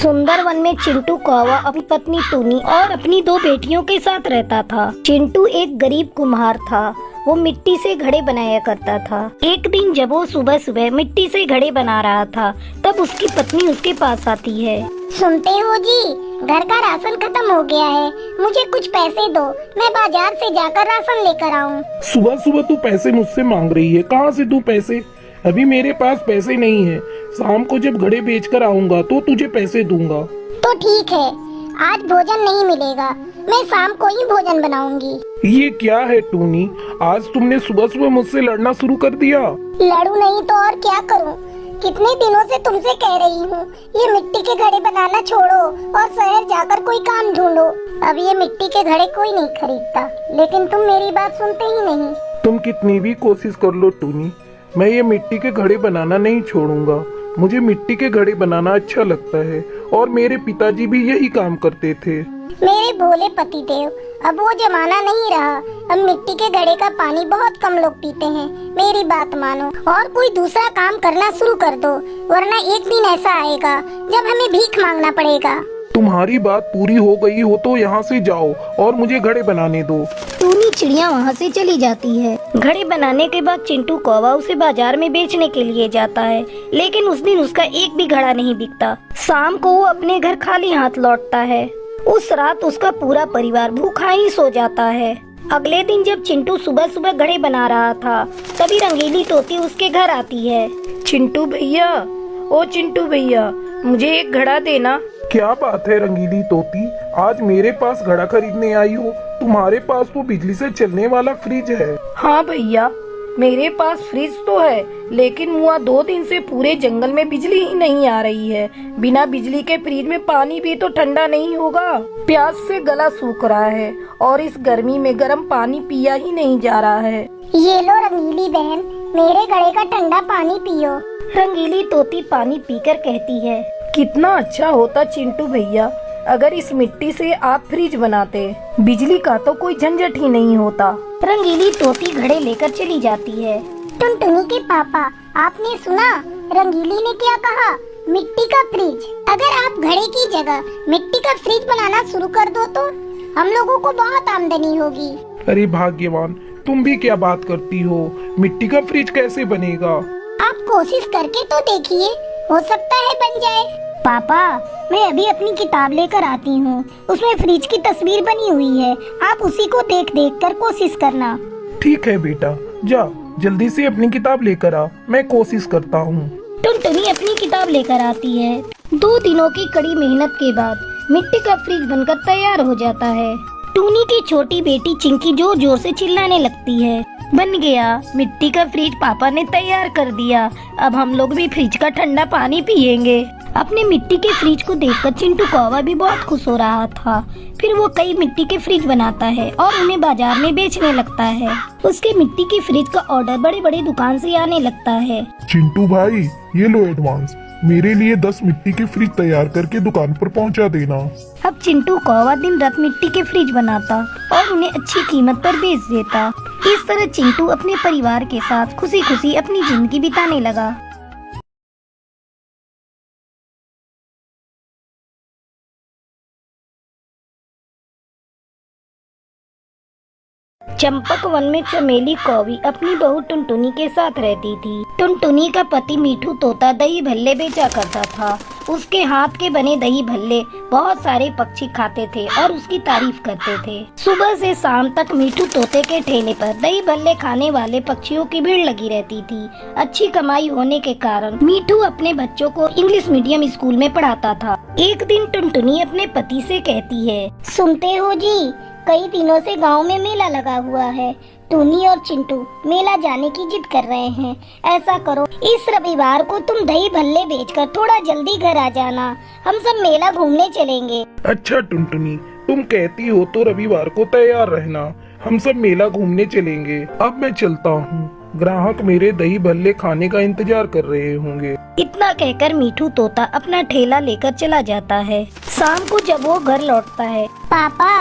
सुंदर वन में चिंटू कौवा अपनी पत्नी टूनी और अपनी दो बेटियों के साथ रहता था। चिंटू एक गरीब कुम्हार था। वो मिट्टी से घड़े बनाया करता था। एक दिन जब वो सुबह सुबह मिट्टी से घड़े बना रहा था, तब उसकी पत्नी उसके पास आती है। सुनते हो जी, घर का राशन खत्म हो गया है, मुझे कुछ पैसे दो, मैं बाजार से जाकर राशन लेकर आऊं। सुबह सुबह तू पैसे मुझसे मांग रही है? कहाँ से तू पैसे? अभी मेरे पास पैसे नहीं है। शाम को जब घड़े बेच कर आऊंगा तो तुझे पैसे दूंगा। तो ठीक है, आज भोजन नहीं मिलेगा, मैं शाम को ही भोजन बनाऊंगी। ये क्या है टूनी, आज तुमने सुबह सुबह मुझसे लड़ना शुरू कर दिया? लड़ू नहीं तो और क्या करूं? कितने दिनों से तुमसे कह रही हूँ, ये मिट्टी के घड़े बनाना छोड़ो और शहर जाकर कोई काम ढूंढो। अब ये मिट्टी के घड़े कोई नहीं खरीदता, लेकिन तुम मेरी बात सुनते ही नहीं। तुम कितनी भी कोशिश कर लो टूनी, मैं ये मिट्टी के घड़े बनाना नहीं छोड़ूंगा। मुझे मिट्टी के घड़े बनाना अच्छा लगता है और मेरे पिताजी भी यही काम करते थे। मेरे भोले पतिदेव, अब वो जमाना नहीं रहा। अब मिट्टी के घड़े का पानी बहुत कम लोग पीते हैं। मेरी बात मानो और कोई दूसरा काम करना शुरू कर दो, वरना एक दिन ऐसा आएगा जब हमें भीख मांगना पड़ेगा। तुम्हारी बात पूरी हो गई हो तो यहाँ से जाओ और मुझे घड़े बनाने दो। टूनी चिड़िया वहाँ से चली जाती है। घड़े बनाने के बाद चिंटू कौवा उसे बाजार में बेचने के लिए जाता है, लेकिन उस दिन उसका एक भी घड़ा नहीं बिकता। शाम को वो अपने घर खाली हाथ लौटता है। उस रात उसका पूरा परिवार भूखा ही सो जाता है। अगले दिन जब चिंटू सुबह सुबह घड़े बना रहा था, तभी रंगीली तोती उसके घर आती है। चिंटू भैया, ओ चिंटू भैया, मुझे एक घड़ा देना। क्या बात है रंगीली तोती, आज मेरे पास घड़ा खरीदने आई हो? तुम्हारे पास तो बिजली से चलने वाला फ्रिज है। हाँ भैया, मेरे पास फ्रिज तो है, लेकिन हुआ 2 दिन से पूरे जंगल में बिजली ही नहीं आ रही है। बिना बिजली के फ्रिज में पानी भी तो ठंडा नहीं होगा। प्यास से गला सूख रहा है और इस गर्मी में गर्म पानी पिया ही नहीं जा रहा है। ये लो रंगीली बहन, मेरे घड़े का ठंडा पानी पियो। रंगीली तोती पानी पीकर कहती है, कितना अच्छा होता चिंटू भैया अगर इस मिट्टी से आप फ्रिज बनाते, बिजली का तो कोई झंझट ही नहीं होता। रंगीली तोती घड़े लेकर चली जाती है। टुनटुनी के पापा, आपने सुना रंगीली ने क्या कहा? मिट्टी का फ्रिज। अगर आप घड़े की जगह मिट्टी का फ्रिज बनाना शुरू कर दो तो हम लोगों को बहुत आमदनी होगी। अरे भाग्यवान, तुम भी क्या बात करती हो? मिट्टी का फ्रिज कैसे बनेगा? आप कोशिश करके तो देखिए, हो सकता है बन जाए। पापा, मैं अभी अपनी किताब लेकर आती हूँ, उसमें फ्रिज की तस्वीर बनी हुई है। आप उसी को देख देख कर कोशिश करना। ठीक है बेटा, जा जल्दी से अपनी किताब लेकर आ, मैं कोशिश करता हूँ। टुनटुनी अपनी किताब लेकर आती है। 2 दिनों की कड़ी मेहनत के बाद मिट्टी का फ्रिज बनकर तैयार हो जाता है। टूनी की छोटी बेटी चिंकी जोर जोर से चिल्लाने लगती है, बन गया, मिट्टी का फ्रिज पापा ने तैयार कर दिया। अब हम लोग भी फ्रिज का ठंडा पानी पियेंगे। अपने मिट्टी के फ्रिज को देखकर चिंटू कौवा भी बहुत खुश हो रहा था। फिर वो कई मिट्टी के फ्रिज बनाता है और उन्हें बाजार में बेचने लगता है। उसके मिट्टी के फ्रिज का ऑर्डर बड़े बड़े दुकान से आने लगता है। चिंटू भाई, ये लो एडवांस, मेरे लिए 10 मिट्टी के फ्रिज तैयार करके दुकान पर पहुंचा देना। अब चिंटू कौवा दिन रात मिट्टी के फ्रिज बनाता और उन्हें अच्छी कीमत पर बेच देता। इस तरह चिंटू अपने परिवार के साथ खुशी खुशी अपनी जिंदगी बिताने लगा। चंपक वन में चमेली कौवी अपनी बहू टुनटुनी के साथ रहती थी। टुनटुनी का पति मीठू तोता दही भल्ले बेचा करता था। उसके हाथ के बने दही भल्ले बहुत सारे पक्षी खाते थे और उसकी तारीफ करते थे। सुबह से शाम तक मीठू तोते के ठेले पर दही भल्ले खाने वाले पक्षियों की भीड़ लगी रहती थी। अच्छी कमाई होने के कारण मीठू अपने बच्चों को इंग्लिश मीडियम स्कूल में पढ़ाता था। एक दिन टुनटुनी अपने पति से कहती है, सुनते हो जी, कई दिनों से गांव में मेला लगा हुआ है। टूनी और चिंटू मेला जाने की जिद कर रहे हैं। ऐसा करो, इस रविवार को तुम दही भल्ले बेचकर थोड़ा जल्दी घर आ जाना, हम सब मेला घूमने चलेंगे। अच्छा टुनटुनी, तुम कहती हो तो रविवार को तैयार रहना, हम सब मेला घूमने चलेंगे। अब मैं चलता हूँ, ग्राहक मेरे दही भल्ले खाने का इंतजार कर रहे होंगे। इतना कहकर मीठू तोता अपना ठेला लेकर चला जाता है। शाम को जब वो घर लौटता है, पापा,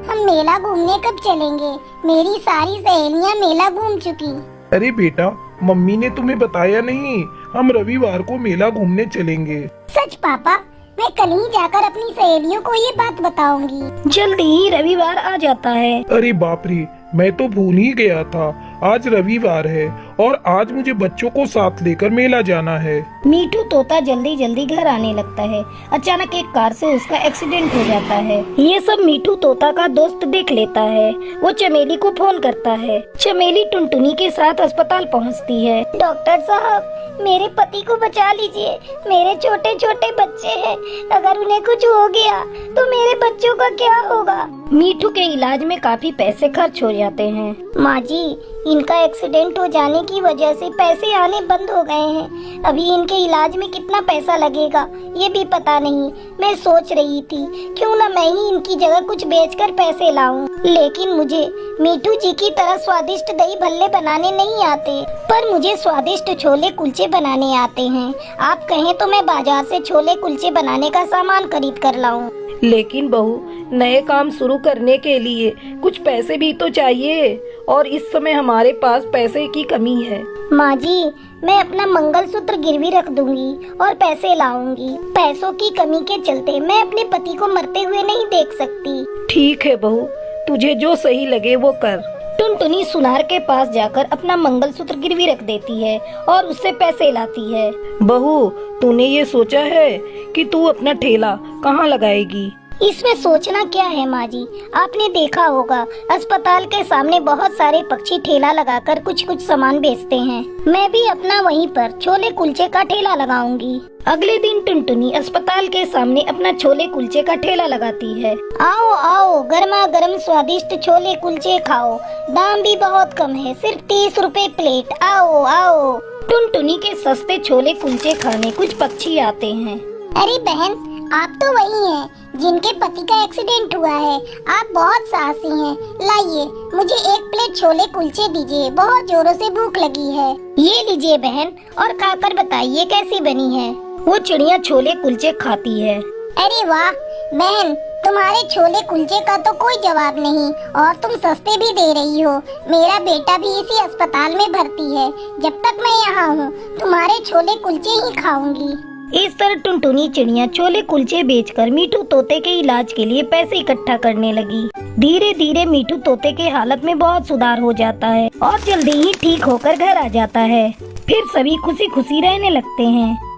हम मेला घूमने कब चलेंगे? मेरी सारी सहेलियां मेला घूम चुकी। अरे बेटा, मम्मी ने तुम्हें बताया नहीं, हम रविवार को मेला घूमने चलेंगे। सच पापा? मैं कल ही जाकर अपनी सहेलियों को ये बात बताऊंगी। जल्दी ही रविवार आ जाता है। अरे बाप रे, मैं तो भूल ही गया था, आज रविवार है और आज मुझे बच्चों को साथ लेकर मेला जाना है। मीठू तोता जल्दी जल्दी घर आने लगता है। अचानक एक कार से उसका एक्सीडेंट हो जाता है। ये सब मीठू तोता का दोस्त देख लेता है। वो चमेली को फोन करता है। चमेली टुनटुनी के साथ अस्पताल पहुंचती है। डॉक्टर साहब, मेरे पति को बचा लीजिए, मेरे छोटे छोटे बच्चे हैं, अगर उन्हें कुछ हो गया तो मेरे बच्चों का क्या होगा। मीठू के इलाज में काफी पैसे खर्च हो जाते हैं। माँ जी, इनका एक्सीडेंट हो जाने की वजह से पैसे आने बंद हो गए हैं। अभी इनके इलाज में कितना पैसा लगेगा ये भी पता नहीं। मैं सोच रही थी क्यों ना मैं ही इनकी जगह कुछ बेचकर पैसे लाऊं। लेकिन मुझे मीठू जी की तरह स्वादिष्ट दही भल्ले बनाने नहीं आते, पर मुझे स्वादिष्ट छोले कुलचे बनाने आते हैं। आप कहें तो मैं बाजार से छोले कुलचे बनाने का सामान खरीद कर लाऊं। लेकिन बहू, नए काम शुरू करने के लिए कुछ पैसे भी तो चाहिए और इस समय हमारे पास पैसे की कमी है। माँ जी, मैं अपना मंगलसूत्र गिरवी रख दूंगी और पैसे लाऊंगी। पैसों की कमी के चलते मैं अपने पति को मरते हुए नहीं देख सकती। ठीक है बहू, तुझे जो सही लगे वो कर। टुनटुनी सुनार के पास जाकर अपना मंगलसूत्र गिरवी रख देती है और उससे पैसे लाती है। बहू, तूने ये सोचा है कि तू अपना ठेला कहाँ लगाएगी? इसमें सोचना क्या है माँ जी, आपने देखा होगा अस्पताल के सामने बहुत सारे पक्षी ठेला लगाकर कुछ कुछ सामान बेचते हैं। मैं भी अपना वहीं पर छोले कुलचे का ठेला लगाऊंगी। अगले दिन टुनटुनी अस्पताल के सामने अपना छोले कुलचे का ठेला लगाती है। आओ आओ, गर्मा गर्म स्वादिष्ट छोले कुलचे खाओ, दाम भी बहुत कम है, सिर्फ 30 रुपए प्लेट। आओ आओ। टुनटुनी के सस्ते छोले कुलचे खाने कुछ पक्षी आते हैं। अरे बहन, आप तो वही हैं जिनके पति का एक्सीडेंट हुआ है। आप बहुत साहसी हैं। लाइए, मुझे 1 प्लेट छोले कुलचे दीजिए, बहुत जोरों से भूख लगी है। ये लीजिए बहन, और खाकर बताइए कैसी बनी है। वो चिड़िया छोले कुलचे खाती है। अरे वाह बहन, तुम्हारे छोले कुलचे का तो कोई जवाब नहीं और तुम सस्ते भी दे रही हो। मेरा बेटा भी इसी अस्पताल में भर्ती है। जब तक मैं यहाँ हूँ तुम्हारे छोले कुलचे ही खाऊंगी। इस तरह टुनटुनी चिड़िया छोले कुलचे बेचकर मीठू तोते के इलाज के लिए पैसे इकट्ठा करने लगी। धीरे धीरे मीठू तोते के हालत में बहुत सुधार हो जाता है और जल्दी ही ठीक होकर घर आ जाता है। फिर सभी खुशी खुशी रहने लगते हैं।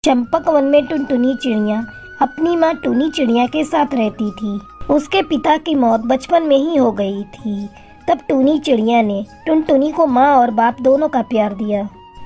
चंपक वन में टुनटुनी चिड़िया अपनी माँ टूनी चिड़िया के साथ रहती थी। उसके पिता की मौत बचपन में ही हो गई थी। तब टूनी चिड़िया ने टुनटुनी को माँ और बाप दोनों का प्यार दिया।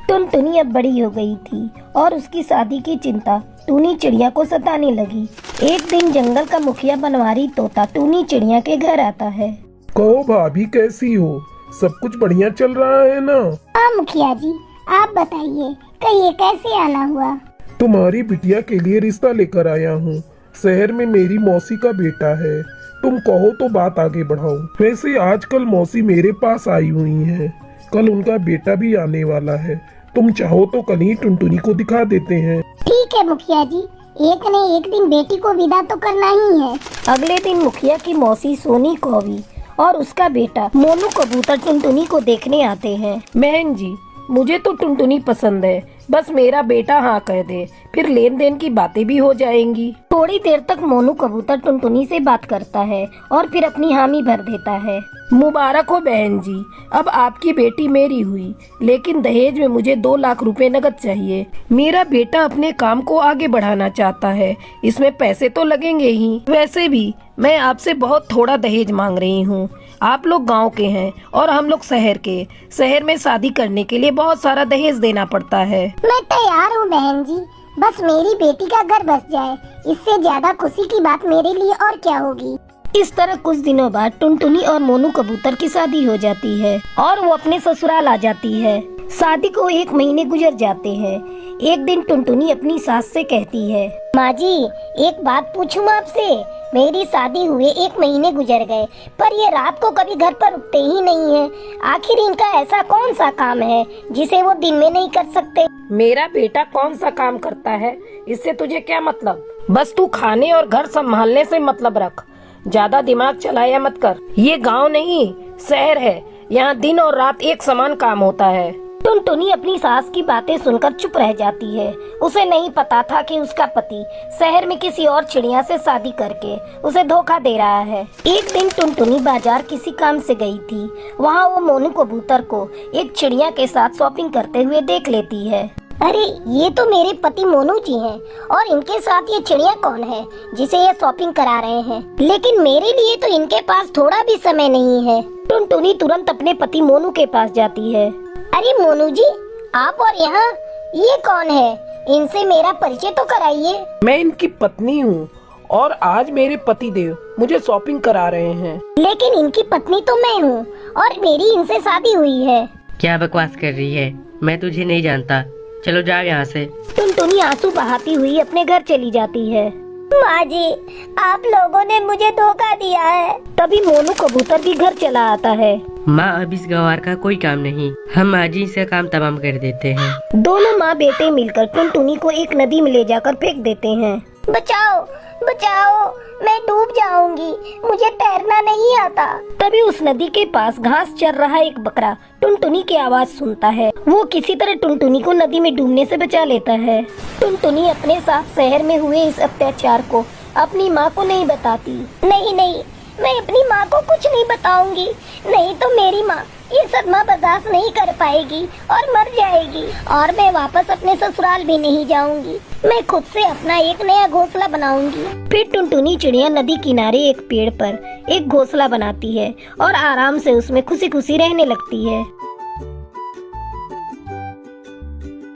टुनटुनी अब बड़ी हो गई थी और उसकी शादी की चिंता टूनी चिड़िया को सताने लगी। एक दिन जंगल का मुखिया बनवारी तोता टूनी चिड़िया के घर आता है। कहो भाभी, कैसी हो? सब कुछ बढ़िया चल रहा है ना? हाँ मुखिया जी, आप बताइए, कहिए कैसे आना हुआ? तुम्हारी बिटिया के लिए रिश्ता लेकर आया हूँ। शहर में मेरी मौसी का बेटा है। तुम कहो तो बात आगे बढ़ाओ। वैसे आजकल मौसी मेरे पास आई हुई है, कल उनका बेटा भी आने वाला है। तुम चाहो तो कल ही टुनटुनी को दिखा देते हैं। ठीक है मुखिया जी, एक न एक दिन बेटी को विदा तो करना ही है। अगले दिन मुखिया की मौसी सोनी कौवी और उसका बेटा मोनू कबूतर टुनटुनी को देखने आते हैं। बहन जी, मुझे तो टुनटुनी पसंद है। बस मेरा बेटा हाँ कह दे, फिर लेन देन की बातें भी हो जाएंगी। थोड़ी देर तक मोनू कबूतर टुनटुनी से बात करता है और फिर अपनी हामी भर देता है। मुबारक हो बहन जी, अब आपकी बेटी मेरी हुई, लेकिन दहेज में मुझे 2 लाख रुपए नकद चाहिए। मेरा बेटा अपने काम को आगे बढ़ाना चाहता है, इसमें पैसे तो लगेंगे ही। वैसे भी मैं आपसे बहुत थोड़ा दहेज मांग रही हूँ। आप लोग गांव के हैं और हम लोग शहर के। शहर में शादी करने के लिए बहुत सारा दहेज देना पड़ता है। मैं तैयार हूँ बहन जी, बस मेरी बेटी का घर बस जाए, इससे ज्यादा खुशी की बात मेरे लिए और क्या होगी। इस तरह कुछ दिनों बाद टुनटुनी और मोनू कबूतर की शादी हो जाती है और वो अपने ससुराल आ जाती है। शादी को 1 महीने गुजर जाते हैं। एक दिन टुनटुनी अपनी सास से कहती है, माँ जी एक बात पूछूं आपसे, मेरी शादी हुए 1 महीने गुजर गए, पर ये रात को कभी घर पर रुकते ही नहीं है। आखिर इनका ऐसा कौन सा काम है जिसे वो दिन में नहीं कर सकते। मेरा बेटा कौन सा काम करता है, इससे तुझे क्या मतलब? बस तू खाने और घर संभालने से मतलब रख, ज्यादा दिमाग चलाया मत कर। ये गांव नहीं शहर है, यहाँ दिन और रात एक समान काम होता है। टुनटुनी अपनी सास की बातें सुनकर चुप रह जाती है। उसे नहीं पता था कि उसका पति शहर में किसी और चिड़िया से शादी करके उसे धोखा दे रहा है। एक दिन टुनटुनी बाजार किसी काम से गई थी। वहाँ वो मोनू कबूतर को एक चिड़िया के साथ शॉपिंग करते हुए देख लेती है। अरे ये तो मेरे पति मोनू जी हैं और इनके साथ ये चिड़िया कौन है जिसे ये शॉपिंग करा रहे हैं, लेकिन मेरे लिए तो इनके पास थोड़ा भी समय नहीं है। टुनटुनी तुरंत अपने पति मोनू के पास जाती है। अरे मोनू जी आप और यहाँ ये कौन है, इनसे मेरा परिचय तो कराइए। मैं इनकी पत्नी हूँ और आज मेरे पति देव मुझे शॉपिंग करा रहे हैं। लेकिन इनकी पत्नी तो मैं हूँ और मेरी इनसे शादी हुई है। क्या बकवास कर रही है, मैं तुझे नहीं जानता, चलो जाओ यहाँ से। टुनटुनी आंसू बहाती हुई अपने घर चली जाती है। माँ जी आप लोगों ने मुझे धोखा दिया है। तभी मोनू कबूतर भी घर चला आता है। माँ अब इस गंवार का कोई काम नहीं, हम आज ही इसका काम तमाम कर देते हैं। दोनों माँ बेटे मिलकर टुनटुनी को एक नदी में ले जाकर फेंक देते हैं। बचाओ बचाओ, मैं डूब जाऊंगी, मुझे तैरना नहीं आता। तभी उस नदी के पास घास चर रहा एक बकरा टुनटुनी की आवाज सुनता है। वो किसी तरह टुनटुनी को नदी में डूबने से बचा लेता है। टुनटुनी अपने साथ शहर में हुए इस अत्याचार को अपनी माँ को नहीं बताती। नहीं नहीं, मैं अपनी माँ को कुछ नहीं बताऊंगी, नहीं तो मेरी माँ ये सदमा बर्दाश्त नहीं कर पाएगी और मर जाएगी और मैं वापस अपने ससुराल भी नहीं जाऊंगी। मैं खुद से अपना एक नया घोंसला बनाऊंगी। फिर टुनटुनी चिड़िया नदी किनारे एक पेड़ पर एक घोंसला बनाती है और आराम से उसमें खुशी खुशी रहने लगती है।